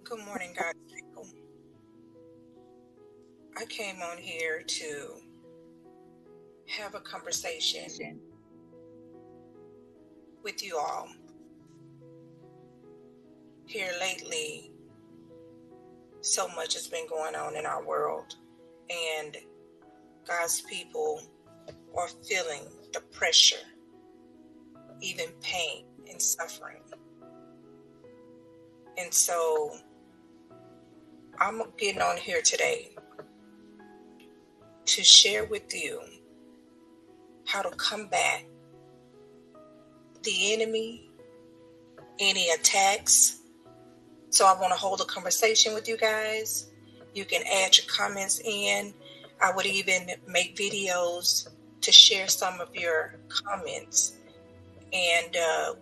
Good morning, God people. I came on here to have a conversation with you all. Here lately, so much has been going on in our world, and God's people are feeling the pressure, even pain and suffering. And so I'm getting on here today to share with you how to combat the enemy, any attacks. So I want to hold a conversation with you guys. You can add your comments in. I would even make videos to share some of your comments, and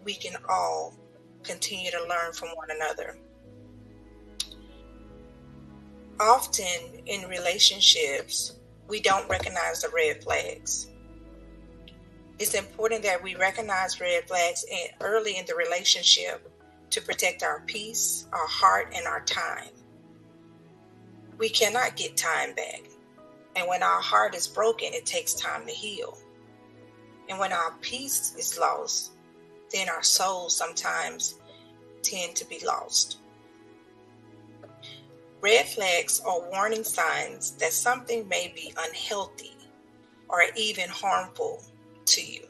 we can all continue to learn from one another. Often in relationships, we don't recognize the red flags. It's important that we recognize red flags early in the relationship to protect our peace, our heart, and our time. We cannot get time back. And when our heart is broken, it takes time to heal. And when our peace is lost, then our souls sometimes tend to be lost. Red flags are warning signs that something may be unhealthy or even harmful to you,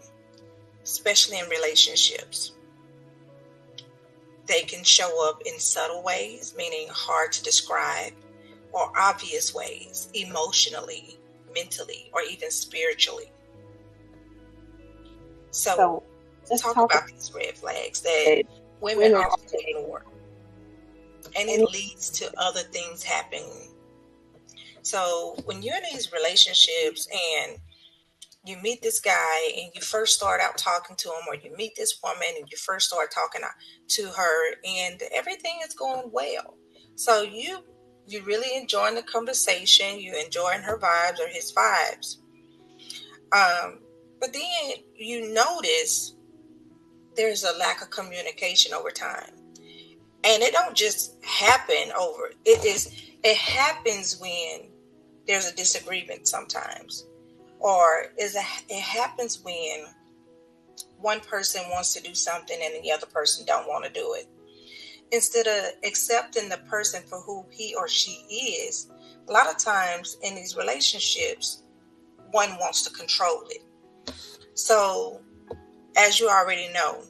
especially in relationships. They can show up in subtle ways, meaning hard to describe, or obvious ways, emotionally, mentally, or even spiritually. So let's talk about these red flags that women often ignore, and it leads to other things happening. So when you're in these relationships and you meet this guy and you first start out talking to him, or you meet this woman and you first start talking to her, and everything is going well. So you really enjoying the conversation, you enjoying her vibes or his vibes. But then you notice there's a lack of communication over time. And it don't just happen it happens when there's a disagreement sometimes. Or it happens when one person wants to do something and the other person don't want to do it. Instead of accepting the person for who he or she is, a lot of times in these relationships, one wants to control it. So, as you already know,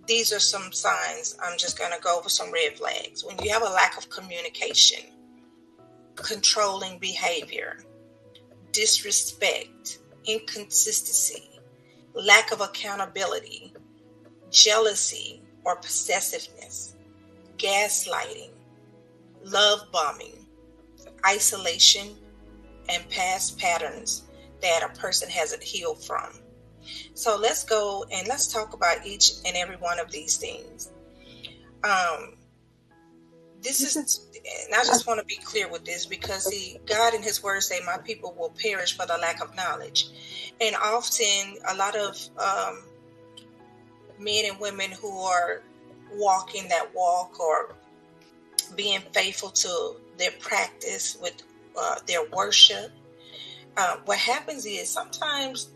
these are some signs. I'm just going to go over some red flags. When you have a lack of communication, controlling behavior, disrespect, inconsistency, lack of accountability, jealousy or possessiveness, gaslighting, love bombing, isolation, and past patterns that a person hasn't healed from. So let's go and let's talk about each and every one of these things. And I just want to be clear with this, because God in his word say, my people will perish for the lack of knowledge. And often a lot of men and women who are walking that walk or being faithful to their practice with their worship, what happens is sometimes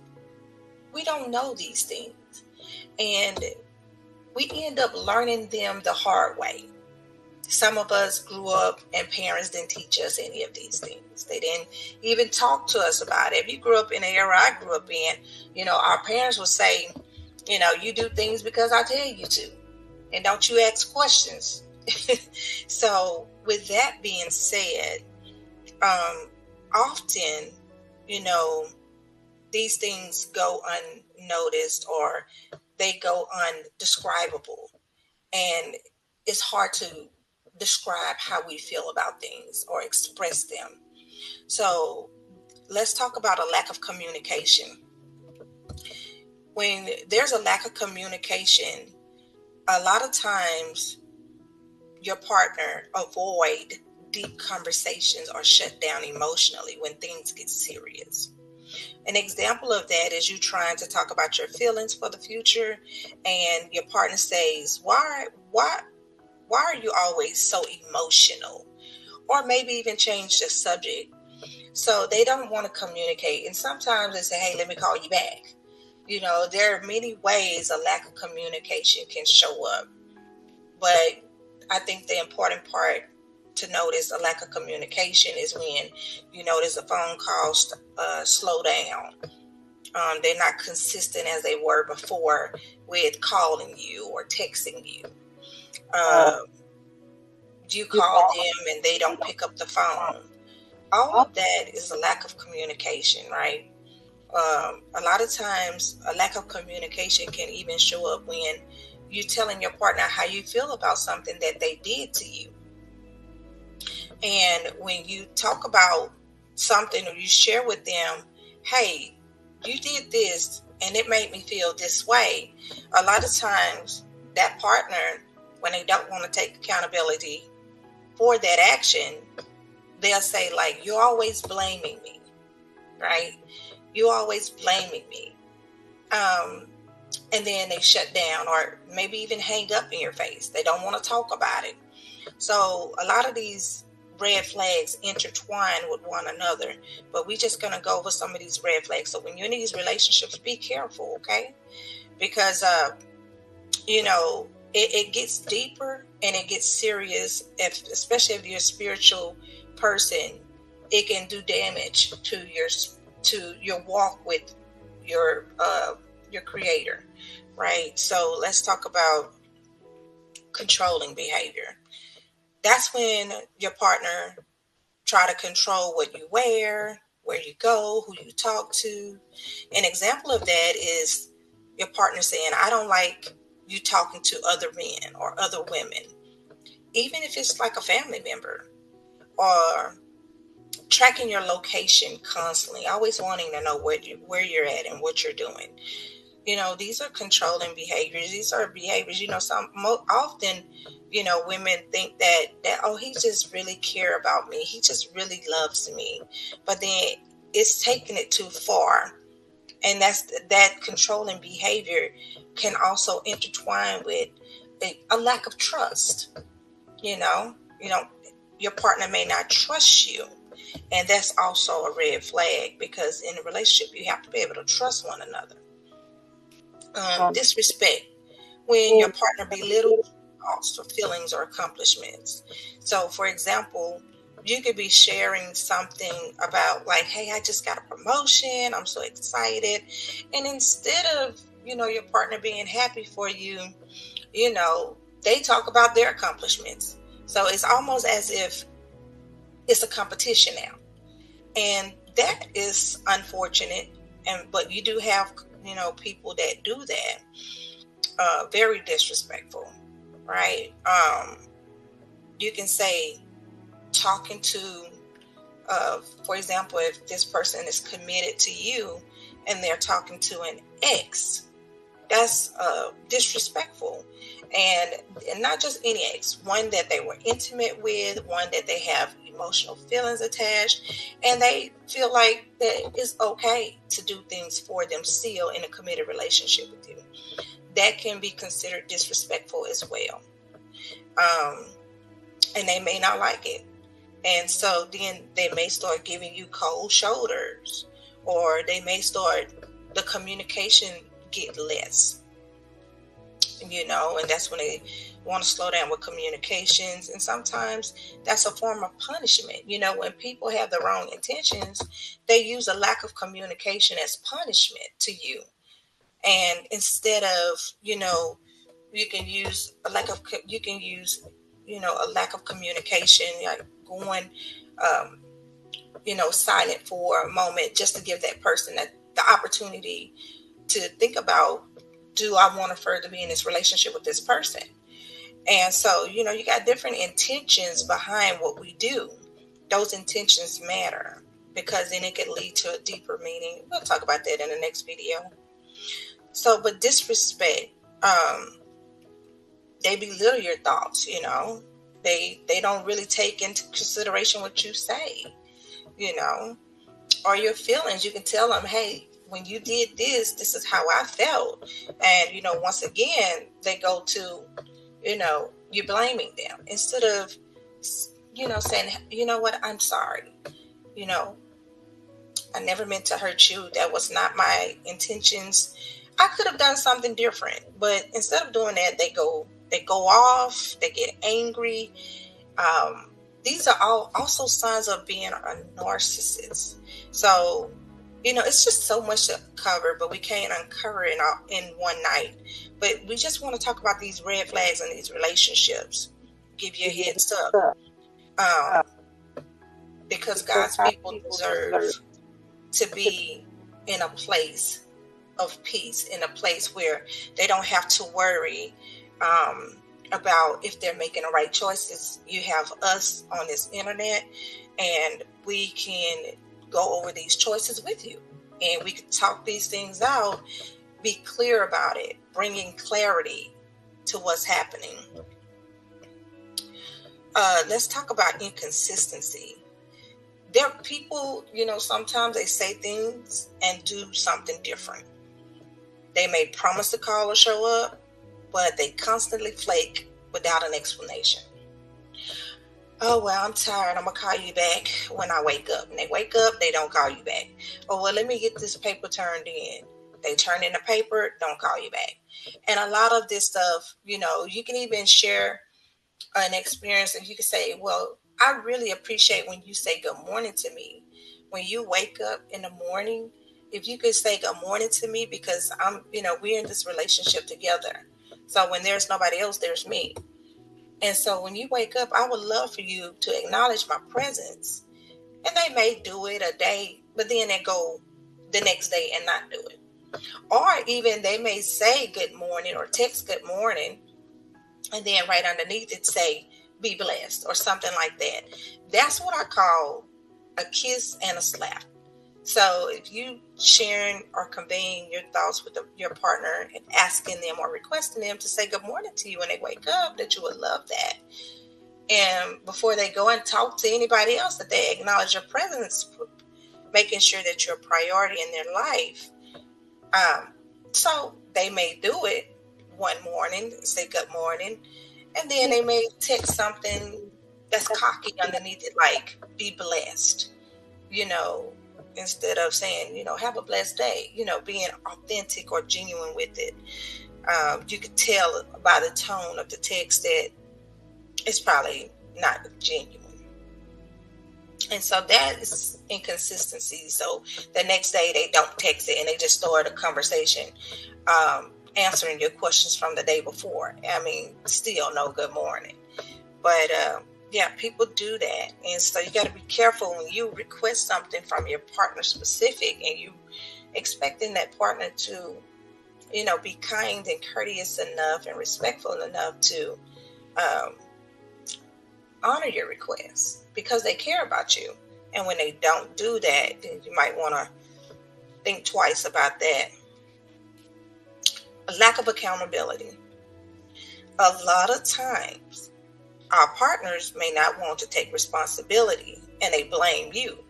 we don't know these things, and we end up learning them the hard way. Some of us grew up and parents didn't teach us any of these things. They didn't even talk to us about it. If you grew up in the era I grew up in, our parents would say, you do things because I tell you to, and don't you ask questions. So with that being said, often, these things go unnoticed or they go undescribable. And it's hard to describe how we feel about things or express them. So let's talk about a lack of communication. When there's a lack of communication, a lot of times your partner avoid deep conversations or shut down emotionally when things get serious. An example of that is you trying to talk about your feelings for the future, and your partner says, why are you always so emotional? Or maybe even change the subject. So they don't want to communicate. And sometimes they say, hey, let me call you back. There are many ways a lack of communication can show up. But I think the important part to notice a lack of communication is when you notice a phone call slow down. They're not consistent as they were before with calling you or texting you. You call them and they don't pick up the phone. All of that is a lack of communication, right? A lot of times, a lack of communication can even show up when you're telling your partner how you feel about something that they did to you. And when you talk about something or you share with them, hey, you did this and it made me feel this way. A lot of times that partner, when they don't want to take accountability for that action, they'll say like, you're always blaming me, right? You're always blaming me. And then they shut down or maybe even hang up in your face. They don't want to talk about it. So a lot of these red flags intertwine with one another, but we're just going to go over some of these red flags. So when you're in these relationships, be careful, okay? Because, it gets deeper and it gets serious, especially if you're a spiritual person. It can do damage to your walk with your creator, right? So let's talk about controlling behavior. That's when your partner try to control what you wear, where you go, who you talk to. An example of that is your partner saying, I don't like you talking to other men or other women, even if it's like a family member, or tracking your location constantly, always wanting to know where you're at and what you're doing. These are controlling behaviors. These are behaviors, often, women think that, oh, he just really care about me. He just really loves me. But then it's taking it too far. And that controlling behavior can also intertwine with a lack of trust. Your partner may not trust you. And that's also a red flag, because in a relationship, you have to be able to trust one another. Disrespect, when your partner belittles thoughts or feelings or accomplishments. So, for example, you could be sharing something about like, hey, I just got a promotion. I'm so excited. And instead of, your partner being happy for you, they talk about their accomplishments. So it's almost as if it's a competition now. And that is unfortunate. But you do have, people that do that. Very disrespectful, right? You can say, talking to, for example, if this person is committed to you and they're talking to an ex, that's disrespectful. And not just any ex, one that they were intimate with, one that they have emotional feelings attached, and they feel like that it's okay to do things for them still in a committed relationship with you. That can be considered disrespectful as well. And they may not like it. And so then they may start giving you cold shoulders, or they may start, the communication get less, and that's when they want to slow down with communications. And sometimes that's a form of punishment. When people have the wrong intentions, they use a lack of communication as punishment to you. And instead of, you can use a lack of communication, like going, silent for a moment, just to give that person the opportunity to think about, do I want to further be in this relationship with this person? And so, you got different intentions behind what we do. Those intentions matter, because then it could lead to a deeper meaning. We'll talk about that in the next video. So, but disrespect, they belittle your thoughts, they don't really take into consideration what you say, or your feelings. You can tell them, hey, when you did this, this is how I felt. And, once again, they go to, you blaming them instead of, saying, you know what, I'm sorry. I never meant to hurt you. That was not my intentions. I could have done something different. But instead of doing that, they go off, they get angry. These are all also signs of being a narcissist. So, it's just so much to cover, but we can't uncover it in one night. But we just want to talk about these red flags in these relationships. Give you a heads up. Because God's people deserve to be in a place of peace, in a place where they don't have to worry about if they're making the right choices. You have us on this internet, and we can go over these choices with you, and we can talk these things out, be clear about it, bringing clarity to what's happening. Let's talk about inconsistency. There are people, sometimes they say things and do something different. They may promise to call or show up, but they constantly flake without an explanation. Oh, well, I'm tired. I'm going to call you back when I wake up. And they wake up, they don't call you back. Oh, well, let me get this paper turned in. They turn in the paper, don't call you back. And a lot of this stuff, you can even share an experience, and you can say, well, I really appreciate when you say good morning to me. When you wake up in the morning, if you could say good morning to me, because we're in this relationship together. So when there's nobody else, there's me. And so when you wake up, I would love for you to acknowledge my presence. And they may do it a day, but then they go the next day and not do it. Or even they may say good morning or text good morning, and then right underneath it say, be blessed, or something like that. That's what I call a kiss and a slap. So if you sharing or conveying your thoughts with your partner and asking them or requesting them to say good morning to you when they wake up, that you would love that. And before they go and talk to anybody else, that they acknowledge your presence, making sure that you're a priority in their life. So they may do it one morning, say good morning, and then they may text something that's cocky underneath it, like be blessed, instead of saying, have a blessed day, being authentic or genuine with it. You could tell by the tone of the text that it's probably not genuine. And so that is inconsistency. So the next day they don't text it and they just start a conversation, answering your questions from the day before. I mean, still no good morning. But yeah, people do that. And so you got to be careful when you request something from your partner specific, and you expecting that partner to, be kind and courteous enough and respectful enough to honor your request, because they care about you. And when they don't do that, then you might want to think twice about that. A lack of accountability. A lot of times, our partners may not want to take responsibility, and they blame you.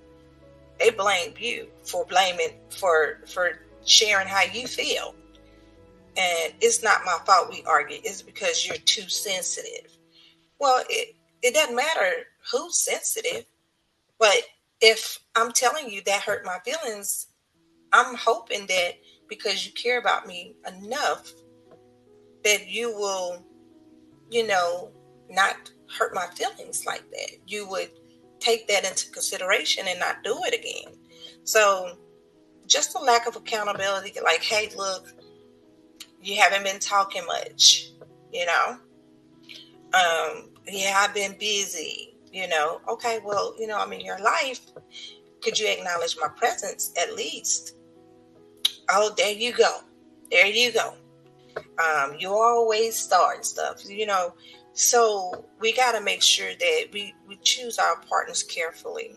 They blame you for sharing how you feel. And it's not my fault we argue. It's because you're too sensitive. Well, it doesn't matter who's sensitive, but if I'm telling you that hurt my feelings, I'm hoping that because you care about me enough that you will, not hurt my feelings like that. You would take that into consideration and not do it again. So just a lack of accountability, like, hey, look, you haven't been talking much, yeah, I've been busy, okay, well, I'm in your life. Could you acknowledge my presence at least? Oh, there you go. You always start stuff, so we got to make sure that we choose our partners carefully.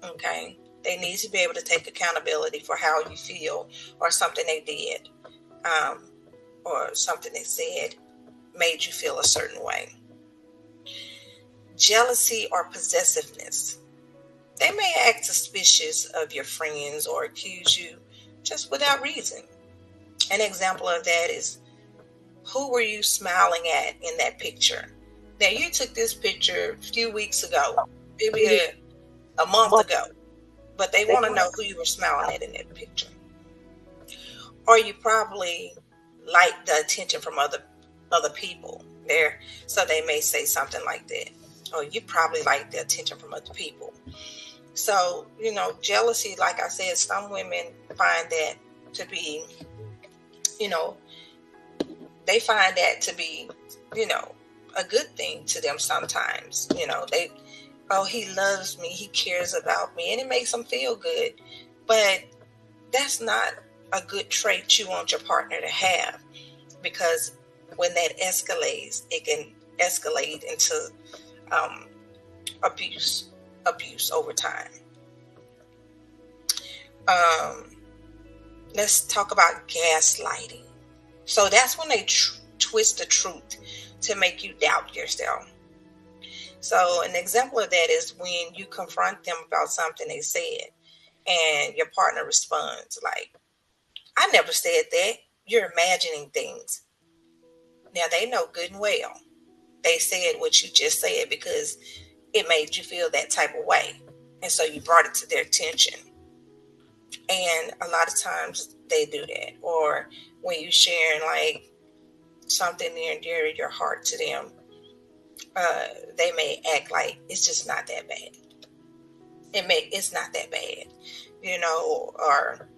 Okay. They need to be able to take accountability for how you feel, or something they did, or something they said made you feel a certain way. Jealousy or possessiveness. They may act suspicious of your friends or accuse you just without reason. An example of that is, who were you smiling at in that picture? Now, you took this picture a few weeks ago, maybe a month ago, but they want to know who you were smiling at in that picture. Or you probably like the attention from other people there, so they may say something like that. Or you probably like the attention from other people. So, jealousy, like I said, some women find that to be, they find that to be, a good thing to them sometimes. He loves me, he cares about me, and it makes them feel good. But that's not a good trait you want your partner to have, because when that escalates, it can escalate into abuse over time. Let's talk about gaslighting. So that's when they twist the truth to make you doubt yourself. So an example of that is when you confront them about something they said, and your partner responds like, "I never said that. You're imagining things." Now, they know good and well they said what you just said because it made you feel that type of way. And so you brought it to their attention. And a lot of times they do that. Or when you sharing like something near and dear to your heart to them, they may act like it's just not that bad. It's not that bad, or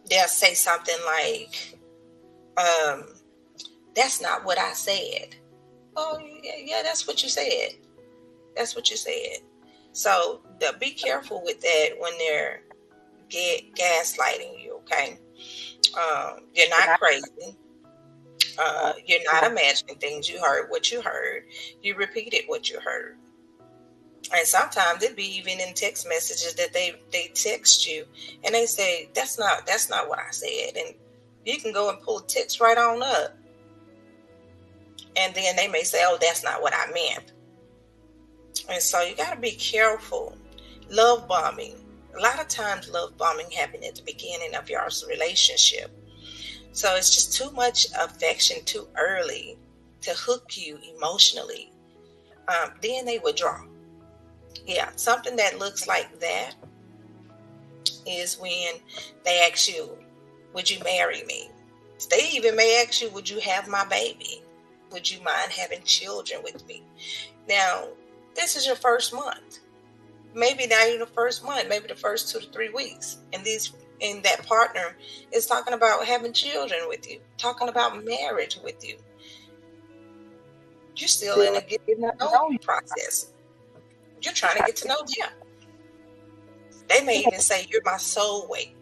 they'll say something like, "That's not what I said." Oh, yeah, that's what you said. That's what you said. So be careful with that when they're gaslighting you. Okay, you're not crazy. You're not imagining things. You heard what you heard. You repeated what you heard. And sometimes it be even in text messages that they text you and they say, that's not what I said. And you can go and pull a text right on up. And then they may say, "Oh, that's not what I meant." And so you got to be careful. Love bombing. A lot of times love bombing happens at the beginning of your relationship. So it's just too much affection too early to hook you emotionally. Then they withdraw. Yeah, something that looks like that is when they ask you, "Would you marry me?" They even may ask you, "Would you have my baby? Would you mind having children with me?" Now, this is your first month. Maybe not even the first month, maybe the first 2 to 3 weeks. And that partner is talking about having children with you, talking about marriage with you. You're still in a getting to know process. You're trying to get to know them. They may even say, "You're my soulmate,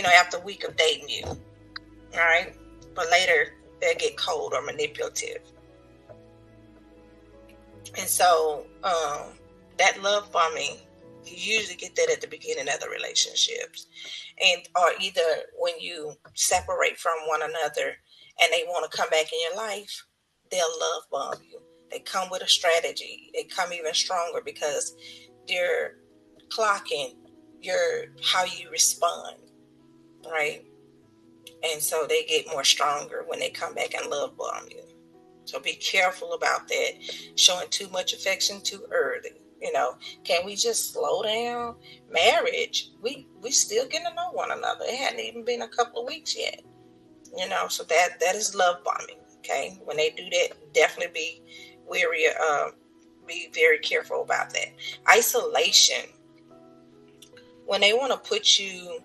after a week of dating you." All right. But later they'll get cold or manipulative. And so that love bombing, you usually get that at the beginning of the relationships. Or either when you separate from one another and they want to come back in your life, they'll love bomb you. They come with a strategy. They come even stronger because they're clocking how you respond, right? And so they get more stronger when they come back and love bomb you. So be careful about that. Showing too much affection too early. Can we just slow down? Marriage, we still getting to know one another. It hadn't even been a couple of weeks yet. So that is love bombing. Okay, when they do that, definitely be wary. Be very careful about that. Isolation, when they want to put you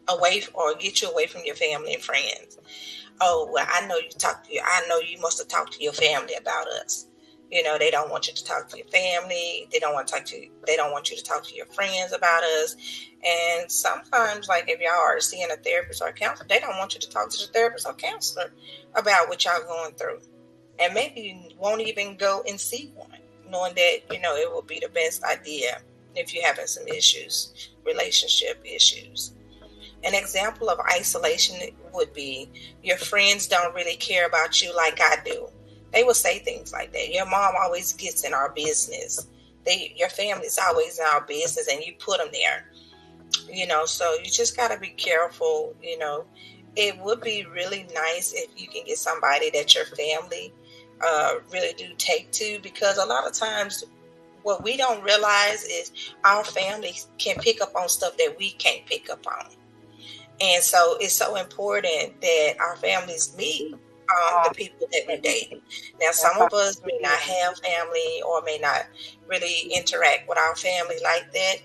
away or get you away from your family and friends. "Oh, well, I know you must have talked to your family about us." They don't want you to talk to your family. They don't want you to talk to your friends about us. And sometimes, like if y'all are seeing a therapist or a counselor, they don't want you to talk to the therapist or counselor about what y'all going through. And maybe you won't even go and see one, knowing that, it will be the best idea if you're having some issues, relationship issues. An example of isolation would be your friends don't really care about you like I do. They will say things like that. Your mom always gets in our business. Your family's always in our business, and you put them there. So you just got to be careful. It would be really nice if you can get somebody that your family really do take to, because a lot of times what we don't realize is our family can pick up on stuff that we can't pick up on. And so it's so important that our families meet the people that we date. Now, some of us may not have family or may not really interact with our family like that.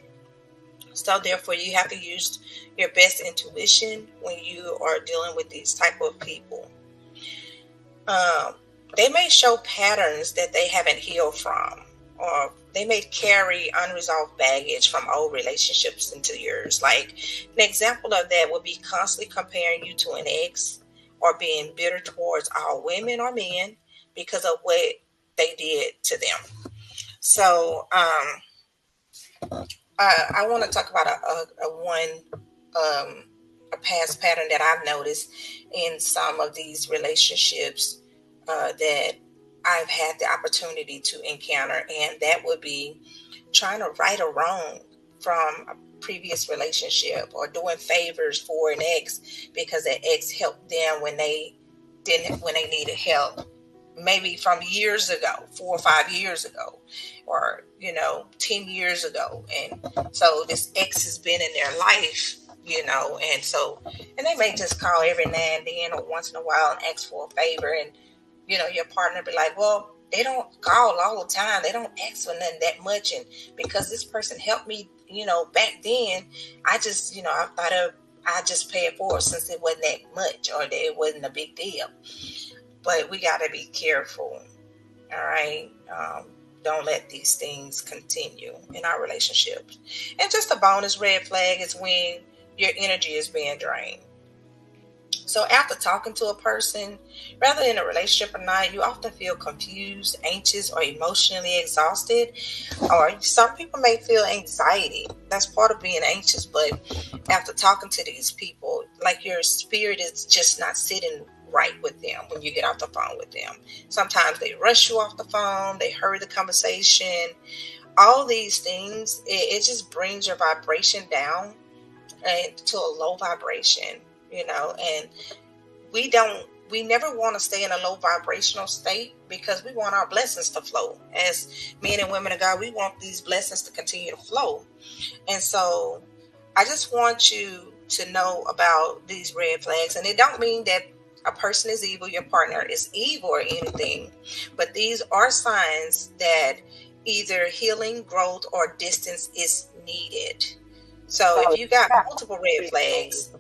So therefore, you have to use your best intuition when you are dealing with these type of people. They may show patterns that they haven't healed from, or they may carry unresolved baggage from old relationships into yours. Like an example of that would be constantly comparing you to an ex, or being bitter towards all women or men because of what they did to them. So I want to talk about a past pattern that I've noticed in some of these relationships that I've had the opportunity to encounter, and that would be trying to right a wrong from a previous relationship, or doing favors for an ex because that ex helped them when they needed help, maybe from years ago, 4 or 5 years ago, or 10 years ago. And so this ex has been in their life, and they may just call every now and then or once in a while and ask for a favor, and your partner be like, well, they don't call all the time, they don't ask for nothing that much, and because this person helped me back then, I just I thought I just pay it forward since it wasn't that much, or that it wasn't a big deal. But we got to be careful. All right. Don't let these things continue in our relationships. And just a bonus red flag is when your energy is being drained. So after talking to a person, rather in a relationship or not, you often feel confused, anxious, or emotionally exhausted. Or some people may feel anxiety. That's part of being anxious. But after talking to these people, like your spirit is just not sitting right with them when you get off the phone with them. Sometimes they rush you off the phone, they hurry the conversation. All these things, it just brings your vibration down and to a low vibration, and we never want to stay in a low vibrational state, because we want our blessings to flow. As men and women of God, we want these blessings to continue to flow. And so I just want you to know about these red flags. And it don't mean that a person is evil, your partner is evil or anything, but these are signs that either healing, growth, or distance is needed. So if you got multiple red flags,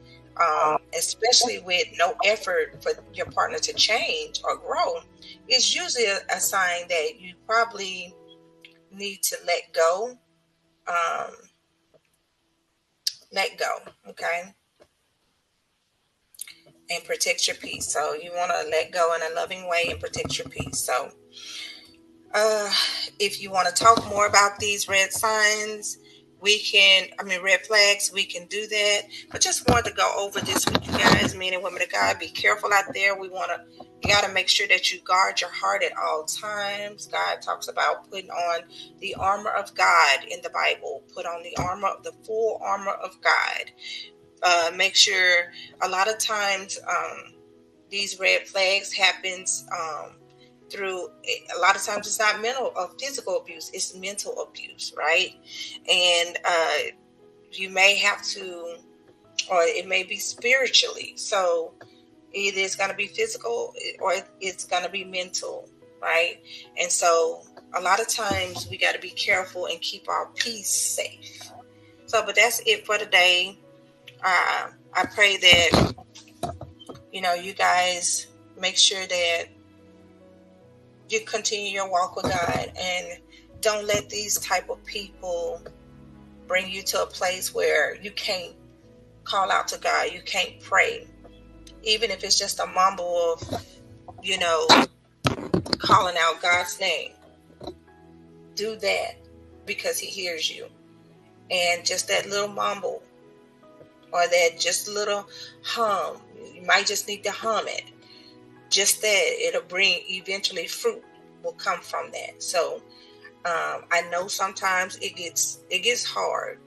especially with no effort for your partner to change or grow, it's usually a sign that you probably need to let go. Let go, okay? And protect your peace. So you want to let go in a loving way and protect your peace. So if you want to talk more about these red signs, red flags, we can do that. But just wanted to go over this with you guys, men and women of God. Be careful out there. You got to make sure that you guard your heart at all times. God talks about putting on the armor of God in the Bible. Put on the full armor of God. Make sure a lot of times these red flags happens through, a lot of times it's not mental or physical abuse, it's mental abuse, right? And you may have to, or it may be spiritually. So either it's going to be physical or it's going to be mental, right? And so a lot of times we got to be careful and keep our peace safe. So, but that's it for today. I pray that you guys make sure that you continue your walk with God, and don't let these type of people bring you to a place where you can't call out to God, you can't pray, even if it's just a mumble of calling out God's name. Do that, because He hears you. And just that little mumble, or that just little hum, you might just need to hum it. just that, it'll bring eventually fruit will come from that. So I know sometimes it gets hard,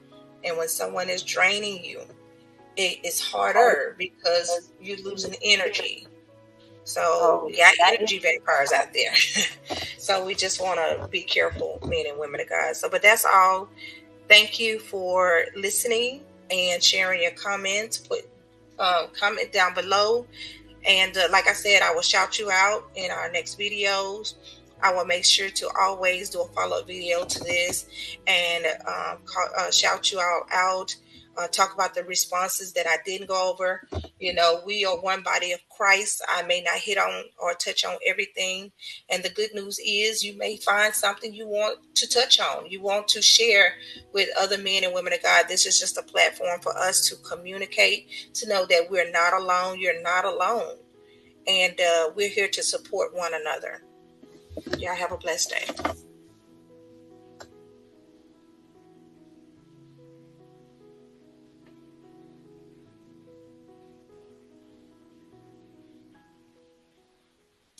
and when someone is draining you, it's harder because you're losing energy. So we got energy vampires out there. So we just want to be careful, men and women of God. So, but that's all. Thank you for listening and sharing your comments. Put comment down below. And like I said, I will shout you out in our next videos. I will make sure to always do a follow-up video to this and shout you out, talk about the responses that I didn't go over. You know, we are one body of Christ. I may not hit on or touch on everything. And the good news is you may find something you want to touch on. You want to share with other men and women of God. This is just a platform for us to communicate, to know that we're not alone. You're not alone. And we're here to support one another. Y'all have a blessed day.